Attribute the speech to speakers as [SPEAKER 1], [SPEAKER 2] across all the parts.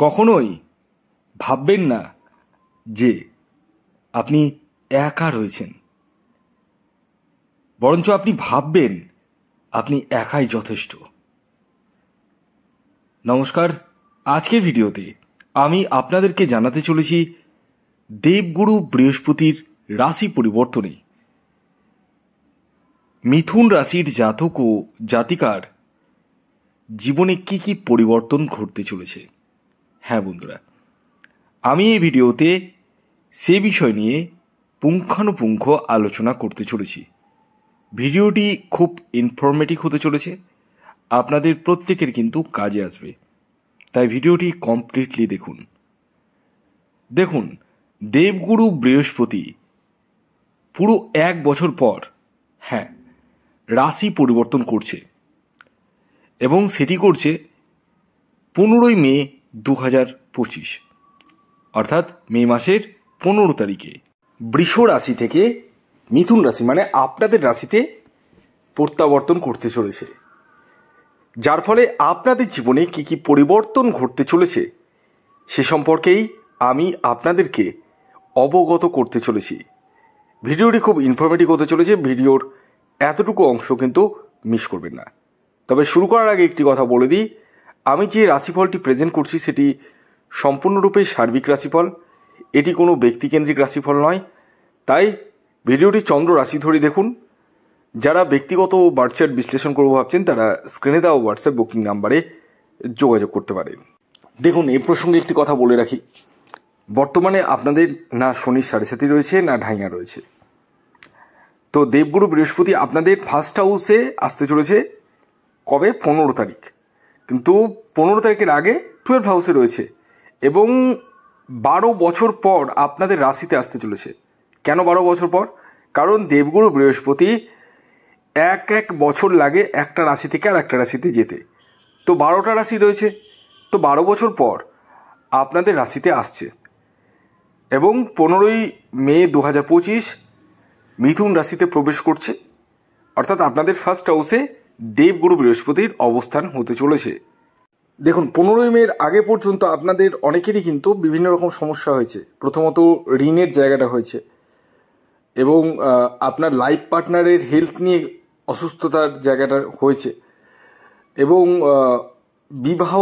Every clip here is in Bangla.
[SPEAKER 1] কখনোই ভাববেন না যে আপনি একা রয়েছেন, বরঞ্চ আপনি ভাববেন আপনি একাই যথেষ্ট। নমস্কার, আজকের ভিডিওতে আমি আপনাদেরকে জানাতে চলেছি দেবগুরু বৃহস্পতির রাশি পরিবর্তনে মিথুন রাশির জাতক ও জাতিকার জীবনে কি কি পরিবর্তন ঘটতে চলেছে। হ্যাঁ বন্ধুরা, আমি এই ভিডিওতে সে বিষয় নিয়ে পুঙ্খানুপুঙ্খ আলোচনা করতে চলেছি। ভিডিওটি খুব ইনফরমেটিভ হতে চলেছে, আপনাদের প্রত্যেকের কিন্তু কাজে আসবে, তাই ভিডিওটি কমপ্লিটলি দেখুন। দেখুন, দেবগুরু বৃহস্পতি পুরো 1 বছর পর রাশি পরিবর্তন করছে এবং সেটি করছে 15ই মে 2025, অর্থাৎ মে মাসের 15 তারিখে বৃষ রাশি থেকে মিথুন রাশি মানে আপনাদের রাশিতে প্রত্যাবর্তন করতে চলেছে, যার ফলে আপনাদের জীবনে কি কি পরিবর্তন ঘটতে চলেছে সে সম্পর্কেই আমি আপনাদেরকে অবগত করতে চলেছি। ভিডিওটি খুব ইনফরমেটিভ হতে চলেছে, ভিডিওর এতটুকু অংশ কিন্তু মিস করবেন না। তবে শুরু করার আগে একটি কথা বলে দিই, আমি যে রাশিফলটি প্রেজেন্ট করছি সেটি সম্পূর্ণরূপে সার্বিক রাশিফল, এটি কোনো ব্যক্তিকেন্দ্রিক রাশিফল নয়। তাই ভিডিওটি চন্দ্র রাশি ধরে দেখুন। যারা ব্যক্তিগত বার্থচার্ট বিশ্লেষণ করবো ভাবছেন তারা স্ক্রিনে দেওয়া হোয়াটসঅ্যাপ বুকিং নাম্বারে যোগাযোগ করতে পারেন। দেখুন, এই প্রসঙ্গে একটি কথা বলে রাখি, বর্তমানে আপনাদের না শনি 7.5 রয়েছে না ঢাইয়া রয়েছে। তো দেবগুরু বৃহস্পতি আপনাদের ফার্স্ট হাউসে আসতে চলেছে কবে? 15 তারিখ, কিন্তু 15 তারিখের আগে 12 হাউসে রয়েছে এবং 12 বছর পর আপনাদের রাশিতে আসতে চলেছে। কেন 12 বছর পর? কারণ দেবগুরু বৃহস্পতি এক বছর লাগে একটা রাশি থেকে আর একটা রাশিতে যেতে। তো 12টা রাশি রয়েছে, তো 12 বছর পর আপনাদের রাশিতে আসছে এবং 15ই মে 2025 মিথুন রাশিতে প্রবেশ করছে, অর্থাৎ আপনাদের ফার্স্ট হাউসে দেবগুরু বৃহস্পতির অবস্থান হতে চলেছে। দেখুন, 15ই মের আগে পর্যন্ত আপনাদের অনেকেরই কিন্তু বিভিন্ন রকম সমস্যা হয়েছে। প্রথমত ঋণের জায়গাটা হয়েছে এবং আপনার লাইফ পার্টনারের হেলথ নিয়ে অসুস্থতার জায়গাটা হয়েছে এবং বিবাহ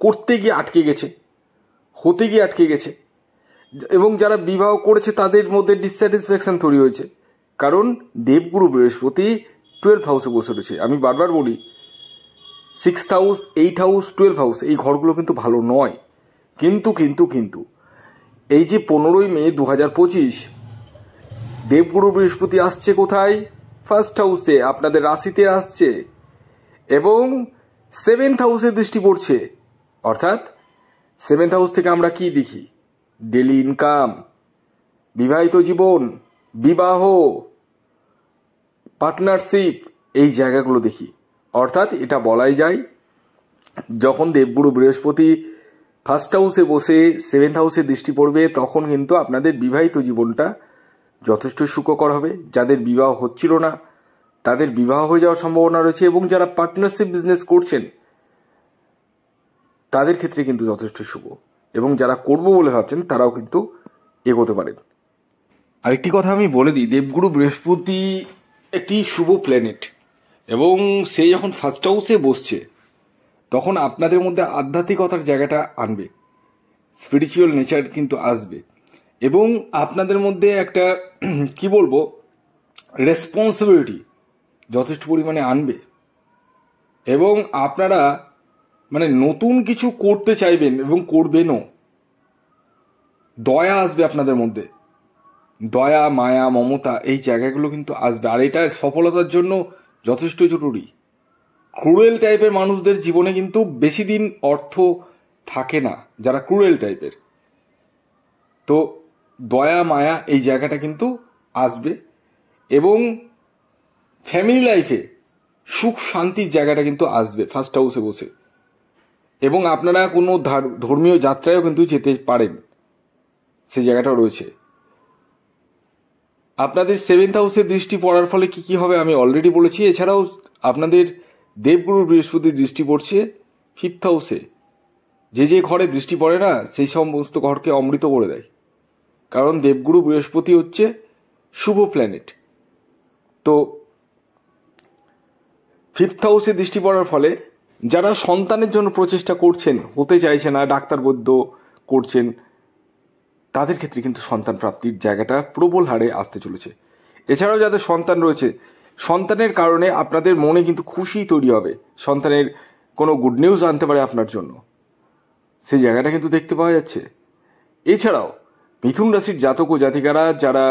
[SPEAKER 1] করতে গিয়ে আটকে গেছে, হতে গিয়ে আটকে গেছে এবং যারা বিবাহ করেছে তাদের মধ্যে ডিসস্যাটিসফ্যাকশন তৈরি হয়েছে, কারণ দেবগুরু বৃহস্পতি 12 হাউসে বসে রয়েছে। আমি বারবার বলি 6th হাউস, 8 হাউস, 12 হাউস এই ঘরগুলো কিন্তু ভালো নয়। কিন্তু এই যে 15ই মে 2025 দেবগুরু বৃহস্পতি আসছে কোথায়? ফার্স্ট হাউসে, আপনাদের রাশিতে আসছে এবং 7th হাউসে দৃষ্টি পড়ছে। অর্থাৎ 7th হাউস থেকে আমরা কি দেখি? ডেলি ইনকাম, বিবাহিত জীবন, বিবাহ, পার্টনারশিপ, এই জায়গাগুলো দেখি। অর্থাৎ এটা বলাই যায় যখন দেবগুরু বৃহস্পতি ফার্স্ট হাউসে বসে 7th হাউসে দৃষ্টি পড়বে তখন কিন্তু আপনাদের বিবাহিত জীবনটা যথেষ্ট সুখকর হবে। যাদের বিবাহ হচ্ছিল না তাদের বিবাহ হয়ে যাওয়ার সম্ভাবনা রয়েছে এবং যারা পার্টনারশিপ বিজনেস করছেন তাদের ক্ষেত্রে কিন্তু যথেষ্ট শুভ, এবং যারা করব বলে ভাবছেন তারাও কিন্তু এগোতে পারেন। আরেকটি কথা আমি বলে দিই, দেবগুরু বৃহস্পতি একটি শুভ প্ল্যানেট এবং সে যখন ফার্স্ট হাউসে বসছে তখন আপনাদের মধ্যে আধ্যাত্মিকতার জায়গাটা আনবে, স্পিরিচুয়াল নেচার কিন্তু আসবে এবং আপনাদের মধ্যে একটা কি বলবো রেসপন্সিবিলিটি যথেষ্ট পরিমাণে আনবে এবং আপনারা মানে নতুন কিছু করতে চাইবেন এবং করবেনও। দয়া আসবে আপনাদের মধ্যে, দয়া, মায়া, মমতা এই জায়গাগুলো কিন্তু আসবে, আর এটা সফলতার জন্য যথেষ্ট জরুরি। ক্রুয়েল টাইপের মানুষদের জীবনে কিন্তু বেশি দিন অর্থ থাকে না, যারা ক্রুয়েল টাইপের। তো দয়া, মায়া এই জায়গাটা কিন্তু আসবে এবং ফ্যামিলি লাইফে সুখ শান্তির জায়গাটা কিন্তু আসবে ফার্স্ট হাউসে বসে, এবং আপনারা কোনো ধর্মীয় যাত্রায়ও কিন্তু যেতে পারেন, সেই জায়গাটা রয়েছে। আপনাদের 7th হাউসে দৃষ্টি পড়ার ফলে কি কি হবে আমি অলরেডি বলেছি। এছাড়াও আপনাদের দেবগুরু বৃহস্পতির দৃষ্টি পড়ছে 5th হাউসে যে যে ঘরে দৃষ্টি পড়ে না সেই সমস্ত ঘরকে অমৃত করে দেয়, কারণ দেবগুরু বৃহস্পতি হচ্ছে শুভ প্ল্যানেট। তো 5th হাউসে দৃষ্টি পড়ার ফলে যারা সন্তানের জন্য প্রচেষ্টা করছেন, হতে চাইছে না, ডাক্তার বৈদ্য করছেন, তাদের ক্ষেত্রে কিন্তু সন্তান প্রাপ্তির জায়গাটা প্রবল হারে আসতে চলেছে। এছাড়াও যাদের সন্তান রয়েছে, সন্তানের কারণে আপনাদের মনে কিন্তু খুশি তৈরি হবে, সন্তানের কোনো গুড নিউজ আনতে পারে আপনার জন্য, সেই জায়গাটা কিন্তু দেখতে পাওয়া যাচ্ছে। এছাড়াও মিথুন রাশির জাতক ও জাতিকারা যারা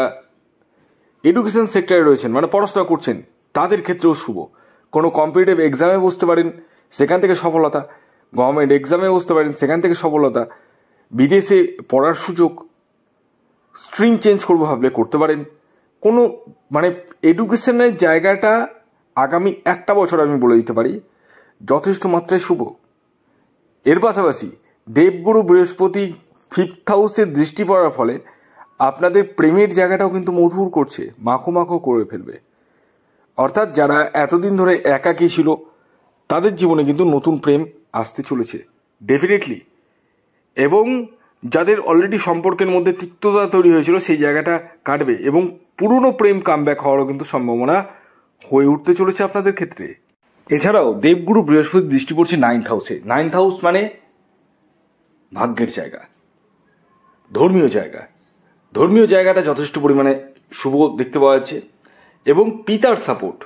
[SPEAKER 1] এডুকেশন সেক্টরে রয়েছেন, মানে পড়াশোনা করছেন, তাদের ক্ষেত্রেও শুভ। কোনো কম্পিটিটিভ এক্সামে বসতে পারেন, সেখান থেকে সফলতা। গভর্নমেন্ট এক্সামে বসতে পারেন, সেখান থেকে সফলতা। বিদেশে পড়ার সুযোগ, স্ট্রিম চেঞ্জ করবো ভাবলে করতে পারেন। কোনো মানে এডুকেশনের জায়গাটা আগামী 1 বছর আমি বলে দিতে পারি যথেষ্ট মাত্রায় শুভ। এর পাশাপাশি দেবগুরু বৃহস্পতি 5th হাউসে দৃষ্টি পড়ার ফলে আপনাদের প্রেমের জায়গাটাও কিন্তু মধুর করছে, মাখো মাখো করে ফেলবে। অর্থাৎ যারা এতদিন ধরে একাকী ছিল তাদের জীবনে কিন্তু নতুন প্রেম আসতে চলেছে ডেফিনেটলি। এবং যাদের অলরেডি সম্পর্কের মধ্যে তিক্ততা তৈরি হয়েছিল সেই জায়গাটা কাটবে এবং পুরনো প্রেম কামব্যাক হওয়ারও কিন্তু সম্ভাবনা হয়ে উঠতে চলেছে আপনাদের ক্ষেত্রে। এছাড়াও দেবগুরু বৃহস্পতি দৃষ্টি পড়ছে 9th হাউসে। 9th হাউস মানে ভাগ্যের জায়গা, ধর্মীয় জায়গা। ধর্মীয় জায়গাটা যথেষ্ট পরিমাণে শুভ দেখতে পাওয়া যাচ্ছে। এবং পিতার সাপোর্ট,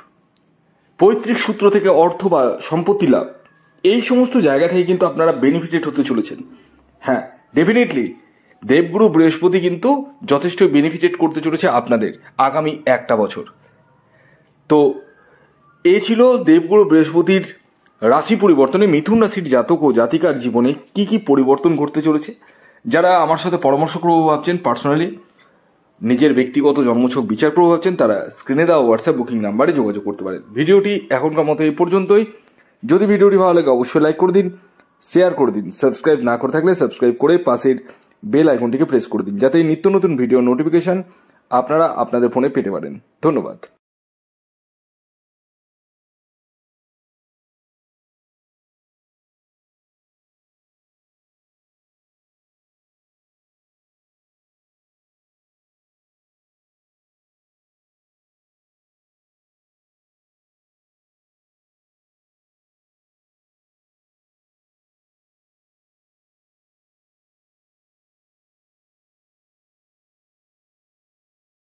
[SPEAKER 1] পৈতৃক সূত্র থেকে অর্থ বা সম্পত্তি লাভ, এই সমস্ত জায়গা থেকে কিন্তু আপনারা বেনিফিটেড হতে চলেছেন। হ্যাঁ, ডেফিনেটলি দেবগুরু বৃহস্পতি কিন্তু যথেষ্ট বেনিফিটেড করতে চলেছে আপনাদের আগামী 1 বছর। তো এই ছিল দেবগুরু বৃহস্পতির রাশি পরিবর্তনে মিথুন রাশির জাতক ও জাতিকার জীবনে কি কি পরিবর্তন ঘটতে চলেছে। যারা আমার সাথে পরামর্শ করবো ভাবছেন, পার্সোনালি নিজের ব্যক্তিগত জন্মছক বিচার করবো ভাবছেন, তারা স্ক্রিনে দেওয়া হোয়াটসঅ্যাপ বুকিং নাম্বারে যোগাযোগ করতে পারেন। ভিডিওটি এখনকার মতো এই পর্যন্তই। যদি ভিডিওটি ভালো লাগে অবশ্যই লাইক করে দিন, শেয়ার করে দিন, সাবস্ক্রাইব না করে থাকলে সাবস্ক্রাইব করে পাশের বেল আইকনটিকে প্রেস করে দিন, যাতে নিত্য নতুন ভিডিও নোটিফিকেশন আপনারা আপনাদের ফোনে পেতে পারেন। ধন্যবাদ।